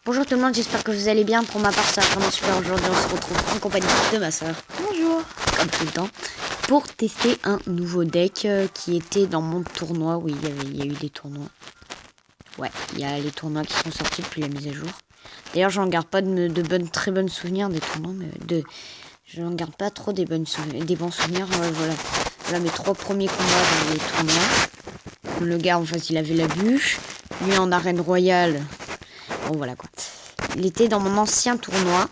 Bonjour tout le monde, j'espère que vous allez bien. Pour ma part, ça va vraiment super. Aujourd'hui, on se retrouve en compagnie de ma soeur. Bonjour. Comme tout le temps. Pour tester un nouveau deck qui était dans mon tournoi. Oui, il y a eu des tournois. Ouais, il y a les tournois qui sont sortis depuis la mise à jour. D'ailleurs, j'en garde pas très bonnes souvenirs des tournois. Mais je n'en garde pas trop des bons souvenirs. Voilà mes 3 premiers combats dans les tournois. Le gars en face, il avait la bûche. Lui en arène royale. Bon, voilà quoi. Il était dans mon ancien tournoi.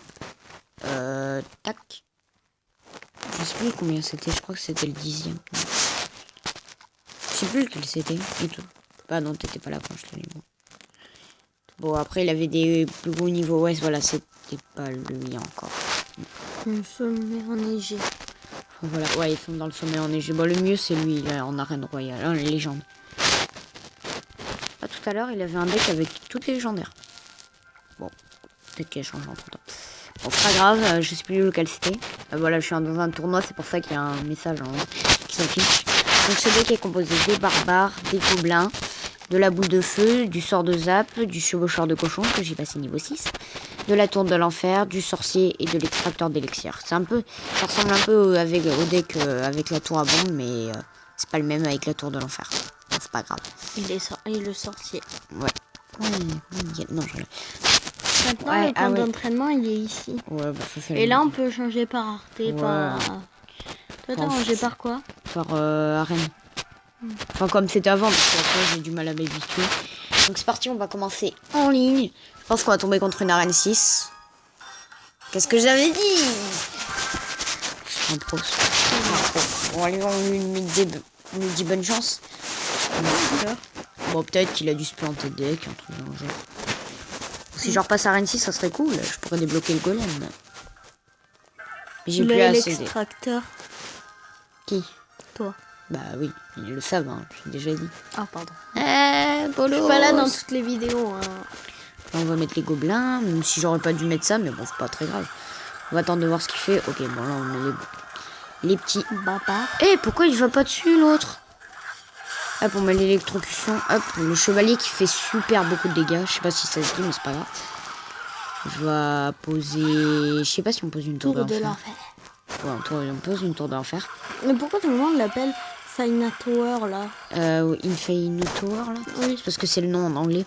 Tac. Je sais plus combien c'était. Je crois que c'était le 10e. Je sais plus lequel c'était. Et tout. Bah non, t'étais pas là quand je te l'ai dit. Bon, après, il avait des plus gros niveaux. Ouais, voilà, c'était pas le mien encore. Le sommet enneigé. Voilà, ouais, ils sont dans le sommet enneigé. Bon, le mieux, c'est lui, là, en arène royale. Hein, les légendes. Tout à l'heure, il avait un deck avec toutes les légendaires. Bon, peut-être qu'il a changé entre temps. Bon, c'est pas grave, je sais plus lequel c'était. Voilà, je suis dans un tournoi, c'est pour ça qu'il y a un message qui s'affiche. Donc ce deck est composé des barbares, des gobelins, de la boule de feu, du sort de zap, du chevaucheur de cochon que j'ai passé niveau 6, de la tour de l'enfer, du sorcier et de l'extracteur d'élixir. Ça ressemble un peu au deck avec la tour à bombe, mais c'est pas le même avec la tour de l'enfer. C'est pas grave. Il est le sorcier. Ouais. Non, je... Maintenant, le camp d'entraînement, il est ici. Ouais, bah, ça, et là, on peut changer par Arte, ouais. Toi, t'as rangé par quoi? Par arène. Enfin, comme c'était avant, parce qu'après, j'ai du mal à m'habituer. Donc, c'est parti, on va commencer en ligne. Je pense qu'on va tomber contre une arène 6. Qu'est-ce que j'avais dit? Je suis un pro. Bon, allez, on lui dit bonne chance. Bon, peut-être qu'il a dû se planter de deck, un truc dans le genre. Si je repasse à Arène 6, ça serait cool. Je pourrais débloquer le golem. Mais j'ai plus assez. L'extracteur. Qui? Toi. Bah oui, ils le savent, hein, j'ai déjà dit. Ah, pardon. Polo. Je suis pas là dans toutes les vidéos. Hein. Là, on va mettre les gobelins, même si j'aurais pas dû mettre ça, mais bon, c'est pas très grave. On va attendre de voir ce qu'il fait. Ok, bon, là, on met les petits. Baba. Pourquoi il va pas dessus, l'autre? Hop, on met l'électrocution. Hop, le chevalier qui fait super beaucoup de dégâts. Je sais pas si ça se dit, mais c'est pas grave. Je vais poser... Je sais pas si on pose une tour de l'enfer. Ouais, on pose une tour de l'enfer. Mais pourquoi tout le monde l'appelle Faina Tower, là? Infaina Tower, là? Oui. C'est parce que c'est le nom en anglais.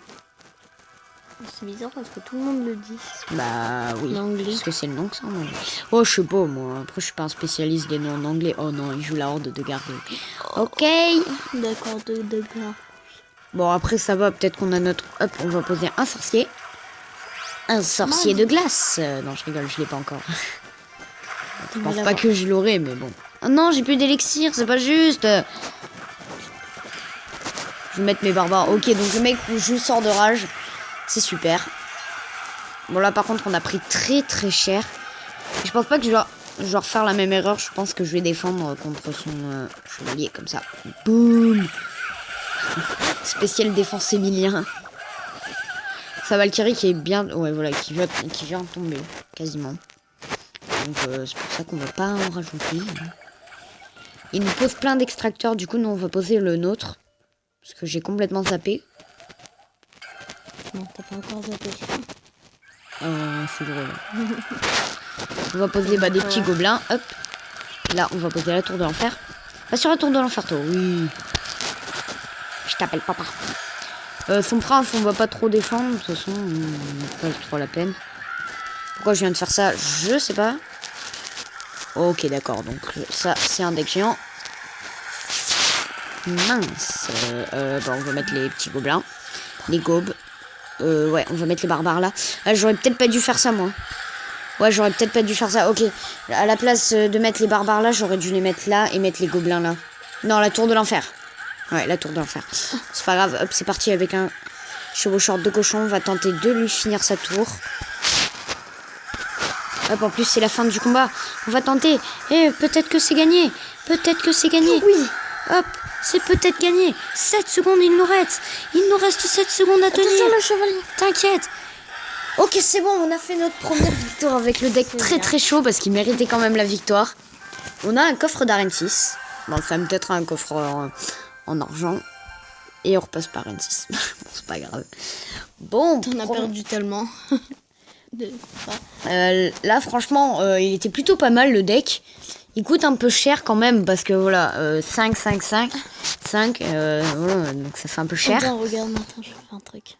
C'est bizarre parce que tout le monde le dit. Bah oui, en anglais. Parce que c'est le nom que ça en anglais. Oh, je sais pas, moi. Après, je suis pas un spécialiste des noms en anglais. Oh non, il joue la horde de garde. Ok. D'accord, d'accord. Bon, après, ça va. Peut-être qu'on a notre... Hop, on va poser un sorcier. Un sorcier de glace. Non, je rigole, je l'ai pas encore. Je pense pas que je l'aurai, mais bon. Oh non, j'ai plus d'élixir, c'est pas juste. Je vais mettre mes barbares. Ok, donc le mec joue sort de rage. C'est super. Bon, là, par contre, on a pris très très cher. Je pense pas que je vais refaire la même erreur. Je pense que je vais défendre contre son chevalier, comme ça. Boum. Spécial défense Emilien. Sa Valkyrie qui est bien... Ouais, voilà, qui vient de tomber, quasiment. Donc, c'est pour ça qu'on va pas en rajouter. Il nous pose plein d'extracteurs. Du coup, nous, on va poser le nôtre. Parce que j'ai complètement zappé. Non, t'as pas encore zappé. C'est drôle. On va poser des petits gobelins. Hop. Là, on va poser la tour de l'enfer. Pas sur la tour de l'enfer, toi. Oui. Je t'appelle papa. Son prince, on va pas trop défendre. De toute façon, pas trop la peine. Pourquoi je viens de faire ça? Je sais pas. Ok, d'accord. Donc, ça, c'est un deck géant. Mince. Bon, on va mettre les petits gobelins. Les gobes. Ouais, on va mettre les barbares là. J'aurais peut-être pas dû faire ça, moi. Ouais, j'aurais peut-être pas dû faire ça. Ok. À la place de mettre les barbares là, j'aurais dû les mettre là et mettre les gobelins là. Non, la tour de l'enfer. Ouais, la tour de l'enfer. C'est pas grave. Hop, c'est parti avec un chevaucheur de cochon. On va tenter de lui finir sa tour. Hop, en plus, c'est la fin du combat. On va tenter. Peut-être que c'est gagné. Peut-être que c'est gagné. Oui. Hop, c'est peut-être gagné. 7 secondes, il nous reste. Il nous reste 7 secondes à tenir. Attention, le chevalier. T'inquiète. Ok, c'est bon, on a fait notre première victoire avec le deck très très chaud parce qu'il méritait quand même la victoire. On a un coffre d'arène 6. Bon, ça me peut-être un coffre en argent. Et on repasse par Arène 6. Bon, c'est pas grave. Bon, T'en as perdu tellement. là, franchement, il était plutôt pas mal le deck. Il coûte un peu cher quand même parce que voilà, 5, 5, 5, 5, voilà, donc ça fait un peu cher. Attends, regarde, maintenant je vais faire un truc.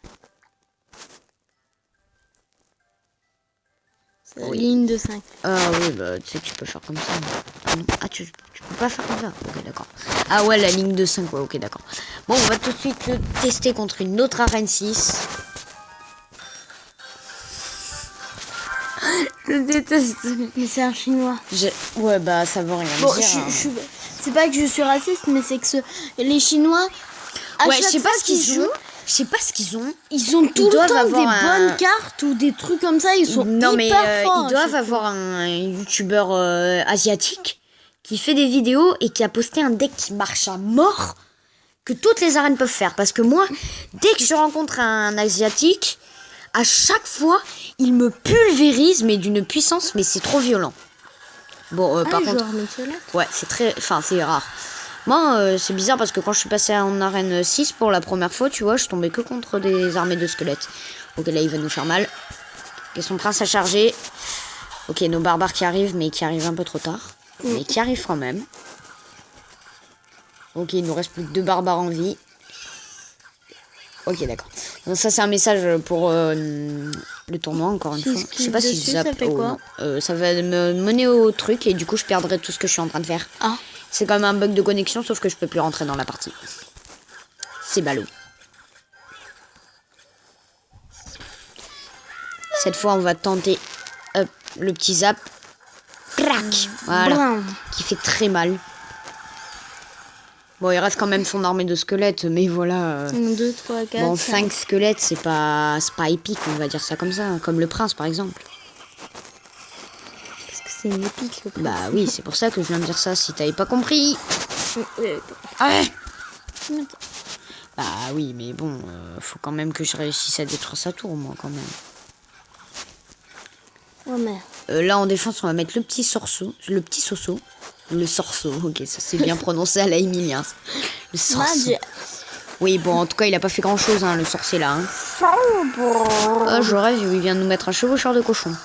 C'est la ligne de 5. Ah oui, bah tu sais que tu peux faire comme ça. Ah, non. Ah, tu peux pas faire comme ça. Ok, d'accord. Ah ouais, la ligne de 5, ouais, ok, d'accord. Bon, on va tout de suite le tester contre une autre arène 6. Je déteste. Mais c'est un chinois. Ouais, bah ça veut rien Bon, dire. Hein. c'est pas que je suis raciste, mais c'est que les Chinois, à Ouais, chaque je sais pas fois ce qu'ils jouent, ont. Je sais pas ce qu'ils ont. ils ont tout le doivent temps des avoir un- bonnes cartes ou des trucs comme ça. Ils sont Non, mais hyper forts. ils doivent avoir un youtubeur asiatique qui fait des vidéos et qui a posté un deck qui marche à mort que toutes les arènes peuvent faire. Parce que moi, dès que je rencontre un asiatique, à chaque fois, il me pulvérise, mais d'une puissance, mais c'est trop violent. Bon, par contre, ouais, c'est très, enfin, c'est rare. Moi, c'est bizarre parce que quand je suis passée en arène 6 pour la première fois, tu vois, je tombais que contre des armées de squelettes. Ok, là, il va nous faire mal. Ok, son prince a chargé. Ok, nos barbares qui arrivent, mais qui arrivent un peu trop tard. Mais qui arrivent quand même. Ok, il nous reste plus que 2 barbares en vie. Ok, d'accord. Donc ça, c'est un message pour le tournoi, encore une fois. Je sais pas si ça fait quoi ça va me mener au truc et du coup, je perdrai tout ce que je suis en train de faire. Ah. C'est quand même un bug de connexion, sauf que je peux plus rentrer dans la partie. C'est ballot. Cette fois, on va tenter le petit zap. Crac. Voilà. Qui fait très mal. Bon, il reste quand même son armée de squelettes, mais voilà. 1, 2, 3, 4. Bon, 5 squelettes, c'est pas épique, on va dire ça comme ça. Comme le prince, par exemple. Parce que c'est une épique, le prince. Bah oui, c'est pour ça que je viens de dire ça, si t'avais pas compris. Ouais. Bah oui, mais bon, faut quand même que je réussisse à détruire sa tour, moi, quand même. Oh merde. Là, en défense, on va mettre le petit sorceau. Le petit soso. Le sorceau, ok, ça c'est bien prononcé à la Emilien. Le sorceau. Oui, bon, en tout cas, il a pas fait grand chose, hein, le sorcier là. Hein. Ah, je rêve, il vient de nous mettre un chevaucheur de cochon.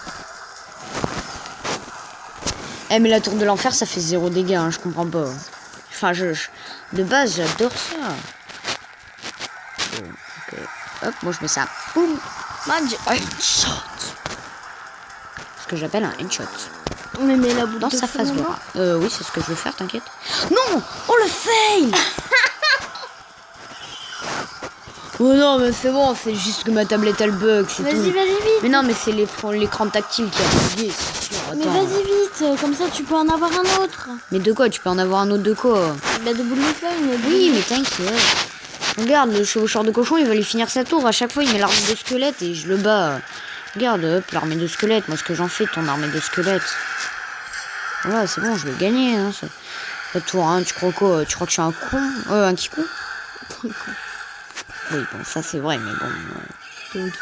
Eh, mais la tour de l'enfer, ça fait 0 dégâts, hein, je comprends pas. Enfin, de base, j'adore ça. Ok. Hop, moi je mets ça. Boum. Headshot. Ce que j'appelle un headshot. Mais la boule Dans de sa feu, face maman. droite. Oui, c'est ce que je veux faire, t'inquiète. Non. Oh, le fail. Oh non, mais c'est bon, c'est juste que ma tablette elle bug, c'est tout. Vas-y, vite. Mais non, mais c'est l'écran tactile qui a bugué, c'est sûr. Mais Attends. vas-y vite, comme ça tu peux en avoir un autre. Mais de quoi? Tu peux en avoir un autre de quoi? Bah de boule de feu, mais Oui, mais t'inquiète. Regarde, le chevaucheur de cochon, il va lui finir sa tour. À chaque fois, il met l'armée de squelette et je le bats. Regarde, hop, l'armée de squelette. Moi, ce que j'en fais de ton armée de squelette. Voilà, c'est bon, je vais gagner. Hein, la tour, hein, tu crois quoi? Tu crois que je suis un con? Un kikou? Oui, bon, ça c'est vrai, mais bon.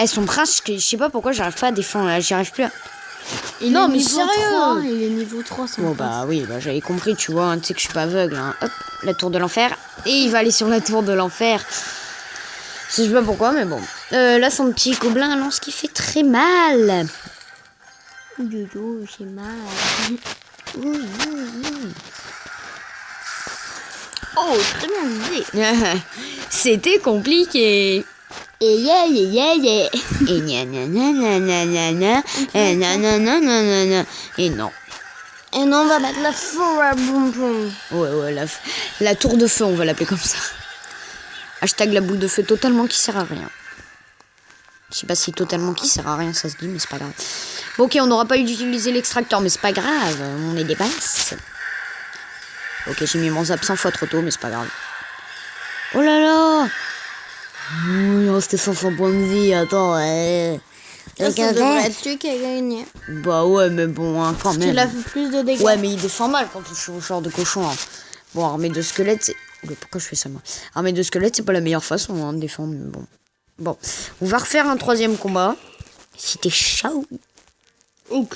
Son prince, je sais pas pourquoi j'arrive pas à défendre. J'y arrive plus à... Non, mais sérieux. Il est niveau 3, c'est Bon, bah oui, bah, j'avais compris, tu vois. Tu sais que je suis pas aveugle. Hein. Hop, la tour de l'enfer. Et il va aller sur la tour de l'enfer. Je sais pas pourquoi, mais bon. Là, son petit gobelin lance qui fait très mal. Dodo, j'ai mal. Oh, très bien dit. C'était compliqué. Et yeah. Et gna gna gna gna gna gna gna. Et gna gna gna gna gna gna. Et non. Et non, on va mettre la forêt boum boum. Ouais, la tour de feu, on va l'appeler comme ça. Hashtag la boule de feu totalement qui sert à rien. Je sais pas si totalement qui sert à rien, ça se dit, mais c'est pas grave. Bon, ok, on n'aura pas eu d'utiliser l'extracteur, mais c'est pas grave, on est des pinces. Ok, j'ai mis mon zap 100 fois trop tôt, mais c'est pas grave. Oh là là! Il restait 500 points de vie, attends, Ça devrait être lui qui a gagné. Bah ouais, mais bon, hein, quand même. Il a fait plus de dégâts. Ouais, mais il défend mal quand on chevaucheur de cochon. Hein. Bon, armée de squelettes, c'est... Pourquoi je fais ça, moi? Armée de squelettes, c'est pas la meilleure façon hein, de défendre, mais bon. Bon, on va refaire un 3e combat. Si t'es chaud. Ok.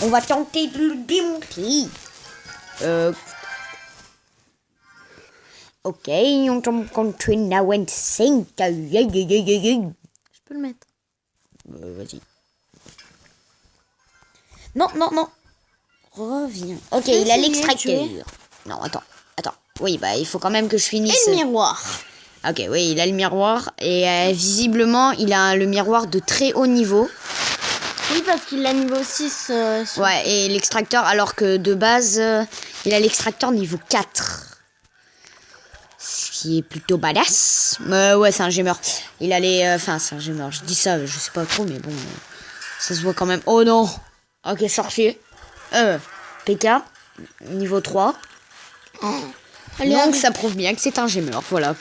On va tenter de le démonter. Ok, on tombe contre now and sync. Je peux le mettre. Vas-y. Non. Reviens. Ok, Je vais il a essayer de l'extracteur. tuer. Non, attends. Oui, bah il faut quand même que je finisse. Et le miroir. Ok, oui, il a le miroir. Et visiblement, il a le miroir de très haut niveau. Oui, parce qu'il a niveau 6. Ouais, et l'extracteur, alors que de base, il a l'extracteur niveau 4. Ce qui est plutôt badass. Ouais, c'est un gemeur. Il a les... Enfin, c'est un gemeur. Je dis ça, je sais pas trop, mais bon... ça se voit quand même. Oh non. Ok, sorcier. PK, niveau 3. Donc, ça prouve bien que c'est un gemeur, voilà.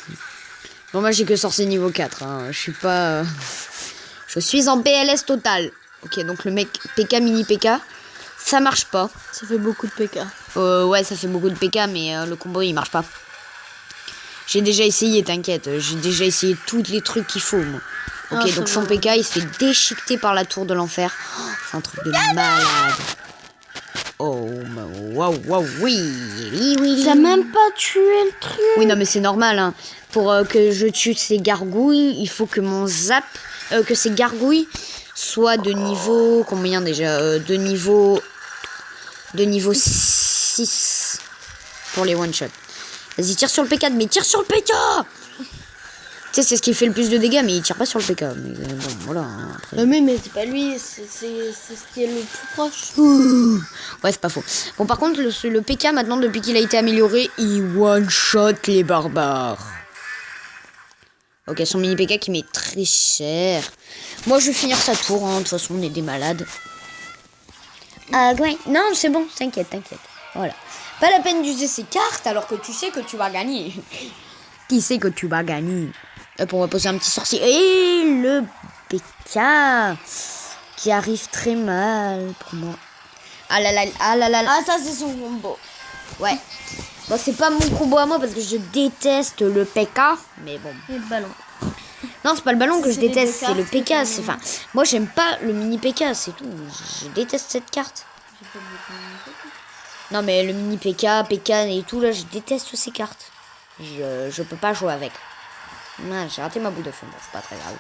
Bon, moi, j'ai que sorcier niveau 4. Hein. Je suis pas... Je suis en PLS total. Ok, donc le mec PK, mini PK, ça marche pas. Ça fait beaucoup de PK. Ouais, ça fait beaucoup de PK, mais le combo, il marche pas. J'ai déjà essayé, t'inquiète. J'ai déjà essayé tous les trucs qu'il faut, moi. Ok, donc son PK, il se fait déchiqueter par la tour de l'enfer. Oh, c'est un truc de malade. Oh, waouh, oui. T'as même pas tué le truc. Oui, non, mais c'est normal. Hein. Pour que je tue ces gargouilles, il faut que mon zap... que ces gargouilles soient de niveau... Combien déjà de niveau 6 pour les one-shot. Vas-y, tire sur le P4, mais tire sur le PK. Tu sais, c'est ce qui fait le plus de dégâts, mais il tire pas sur le PK. Mais bon, voilà. Hein, après... mais c'est pas lui, c'est ce qui est le plus proche. Ouais, c'est pas faux. Bon, par contre, le PK, maintenant, depuis qu'il a été amélioré, il one-shot les barbares. Ok, son mini PK qui met très cher. Moi, je vais finir sa tour. Hein. De toute façon, on est des malades. Ouais. Non, c'est bon. T'inquiète. Voilà. Pas la peine d'user ses cartes alors que tu sais que tu vas gagner. Qui sait que tu vas gagner? Hop, on va poser un petit sorcier. Et le PK qui arrive très mal pour moi. Ah là là. Ah, ça, c'est son combo. Ouais. Bon, c'est pas mon combo à moi parce que je déteste le PK. Mais bon. Et le ballon. Non, c'est pas le ballon que je les déteste, deux c'est le cartes PK. Enfin, moi, j'aime pas le mini PK, c'est tout. Je déteste cette carte. Non, mais le mini PK, PK et tout, là, je déteste ces cartes. Je peux pas jouer avec. Ouais, j'ai raté ma boule de feu, bon, c'est pas très grave.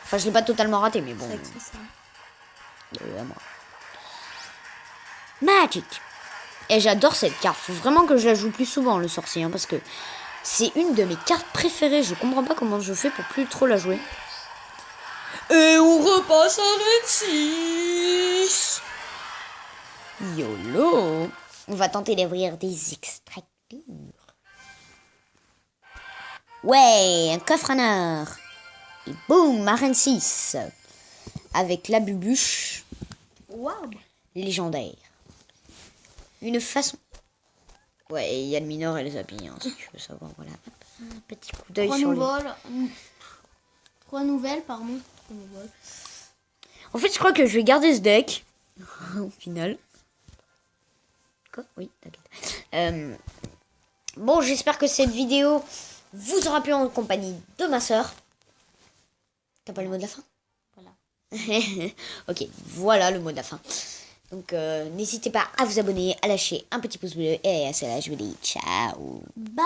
Enfin, je l'ai pas totalement raté, mais bon. À moi. Magic. Et j'adore cette carte. Faut vraiment que je la joue plus souvent, le sorcier, hein, parce que c'est une de mes cartes préférées. Je comprends pas comment je fais pour plus trop la jouer. Et on repasse à 26. YOLO. On va tenter d'ouvrir des extracteurs. Ouais, un coffre en or. Et boum, arène 6. Avec la bubuche. Waouh. Légendaire. Une façon. Ouais, il y a le mineur et les habits, hein, si tu veux savoir. Voilà. Un petit coup d'œil sur lui. 3 nouvelles, pardon. 3 nouvelles. En fait, je crois que je vais garder ce deck. Au final. Quoi? Oui, t'inquiète. Bon, j'espère que cette vidéo vous aura plu en compagnie de ma soeur. T'as pas le mot de la fin? Voilà. Ok, voilà le mot de la fin. Donc, n'hésitez pas à vous abonner, à lâcher un petit pouce bleu. Et à cela, je vous dis ciao. Bye.